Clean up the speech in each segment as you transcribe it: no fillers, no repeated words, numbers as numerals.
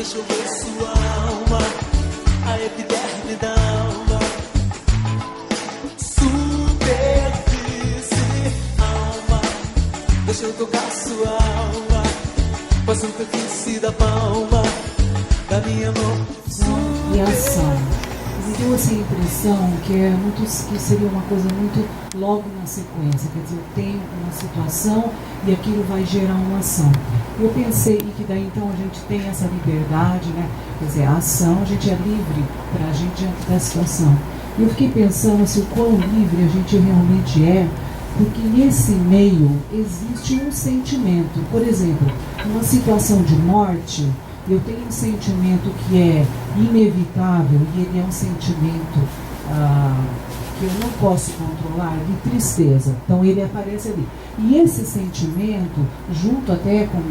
Deixa eu ver sua alma, a epiderme da alma. Superfície, alma. Deixa eu tocar sua alma, com a superfície da palma da minha mão. E ação. Me deu essa impressão que seria uma coisa muito logo na sequência, quer dizer, eu tenho uma situação e aquilo vai gerar uma ação. Eu pensei que daí então a gente tem essa liberdade, né? Quer dizer, a ação, a gente é livre para a gente diante da situação. E eu fiquei pensando assim, o quão livre a gente realmente é, porque nesse meio existe um sentimento. Por exemplo, numa situação de morte, eu tenho um sentimento que é inevitável e ele é um sentimento que eu não posso controlar, de tristeza. Então ele aparece ali. E esse sentimento, junto até com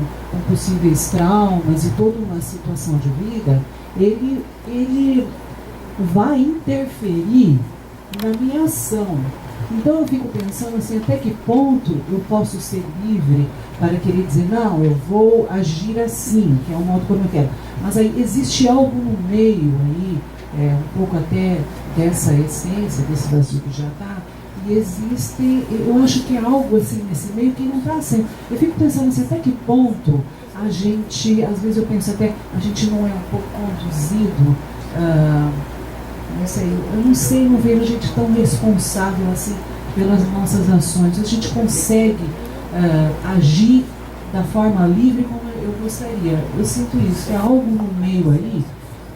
possíveis traumas e toda uma situação de vida, ele vai interferir na minha ação. Então eu fico pensando assim, até que ponto eu posso ser livre para querer dizer, não, eu vou agir assim, que é o modo como eu quero. Mas aí existe algo no meio aí, um pouco até dessa essência, desse vazio que já está, e existe, eu acho que é algo assim nesse meio que não está sendo. Eu fico pensando assim, até que ponto a gente, às vezes eu penso até, a gente não é um pouco conduzido, eu não sei, não vejo a gente tão responsável assim pelas nossas ações. A gente consegue agir da forma livre como eu gostaria. Eu sinto isso, é algo no meio aí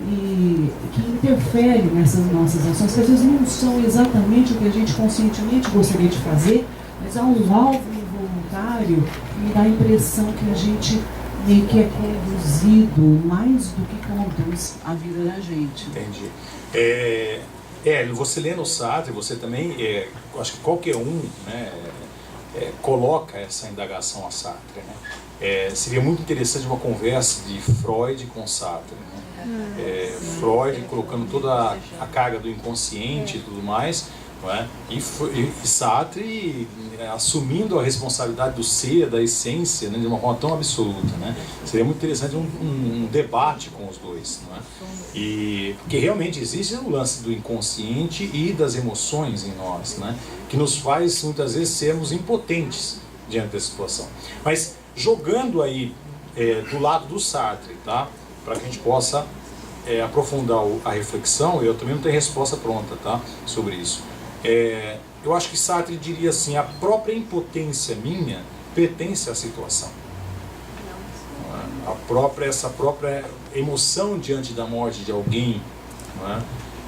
e que interfere nessas nossas ações, que às vezes não são exatamente o que a gente conscientemente gostaria de fazer, mas há um alvo involuntário que me dá a impressão que a gente meio que é conduzido mais do que conduz a vida da gente. Entendi. Você lendo o Sartre, você também, acho que qualquer um, né, coloca essa indagação a Sartre, né? Seria muito interessante uma conversa de Freud com Sartre, né? Freud colocando toda a carga do inconsciente e tudo mais, não é? E Sartre assumindo a responsabilidade do ser, da essência, né, de uma forma tão absoluta, né? Seria muito interessante um debate com os dois, não é? Porque realmente existe o lance do inconsciente e das emoções em nós, né? Que nos faz muitas vezes sermos impotentes diante da situação. Mas jogando aí do lado do Sartre, tá? Para que a gente possa aprofundar a reflexão, eu também não tenho resposta pronta, tá? Sobre isso. Eu acho que Sartre diria assim, a própria impotência minha pertence à situação. Essa própria emoção diante da morte de alguém, não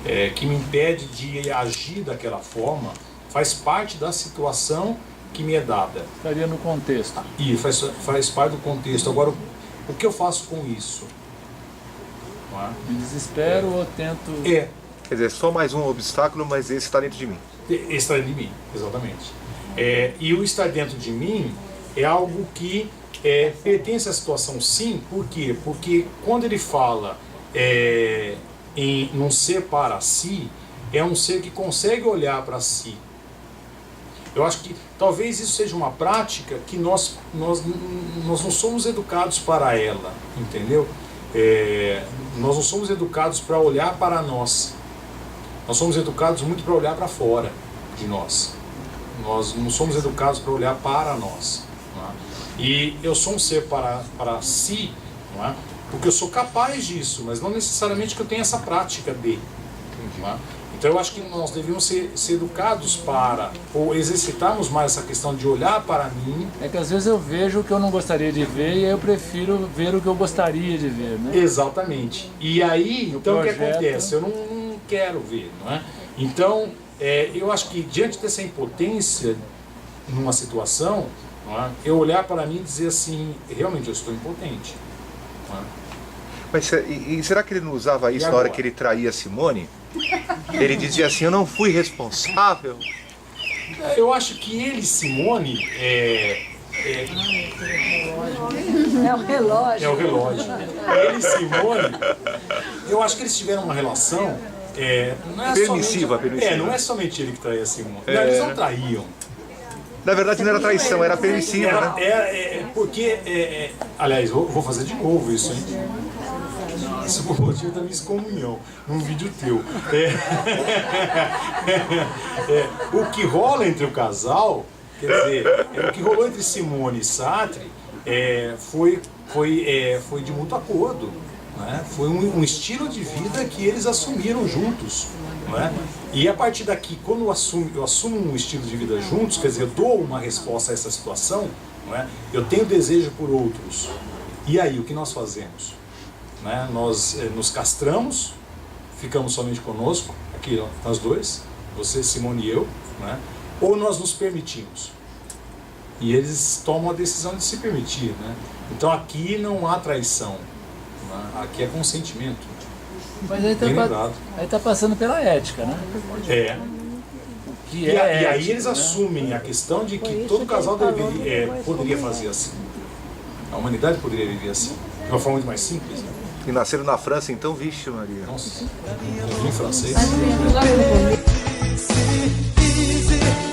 é? Que me impede de agir daquela forma, faz parte da situação que me é dada. Estaria no contexto. E faz parte do contexto. Agora, o que eu faço com isso? Não é? Me desespero ou tento... Quer dizer, só mais um obstáculo, mas esse está dentro de mim. Esse está dentro de mim, exatamente. E o estar dentro de mim é algo que pertence à situação, sim. Por quê? Porque quando ele fala em um ser para si, é um ser que consegue olhar para si. Eu acho que talvez isso seja uma prática que nós não somos educados para ela, entendeu? Nós não somos educados para olhar para nós. Nós somos educados muito para olhar para fora de nós. Nós não somos educados para olhar para nós. Não é? E eu sou um ser para si, não é? Porque eu sou capaz disso, mas não necessariamente que eu tenha essa prática de. Não é? Então eu acho que nós devíamos ser educados para, ou exercitarmos mais essa questão de olhar para mim. É que às vezes eu vejo o que eu não gostaria de ver e aí eu prefiro ver o que eu gostaria de ver, né? Exatamente. E aí, então o que acontece? Eu não quero ver, não é? Então, eu acho que diante dessa impotência numa situação, não é? Eu olhar para mim e dizer assim, realmente eu estou impotente. Não é? Mas e será que ele não usava isso na hora que ele traía Simone? Ele dizia assim, eu não fui responsável. Eu acho que ele e Simone É o relógio. É o relógio. Ele e Simone, eu acho que eles tiveram uma relação não é permissiva, somente, não é somente ele que traía Simone. Não, eles não traíam. Na verdade não era traição, era permissiva, né? Porque, aliás, vou fazer de novo isso, hein? Isso por motivo da minha excomunhão, num vídeo teu. O que rola entre o casal, quer dizer, o que rolou entre Simone e Sartre foi de mútuo acordo. Né? Foi um estilo de vida que eles assumiram juntos. Né? E a partir daqui, quando eu assumo um estilo de vida juntos, quer dizer, eu dou uma resposta a essa situação, não é? Eu tenho desejo por outros. E aí, o que nós fazemos? Né? Nós nos castramos, ficamos somente conosco, aqui nós dois, você, Simone e eu, né? Ou nós nos permitimos. E eles tomam a decisão de se permitir. Né? Então aqui não há traição, né? Aqui é consentimento. Mas aí tá passando pela ética, né? E aí eles assumem a questão de que todo casal poderia fazer assim. A humanidade poderia viver assim. De uma forma muito mais simples. Né? E nasceram na França, então, vixe, Maria. Nossa, eu vi em francês. Sabe, logo no começo, Easy, easy.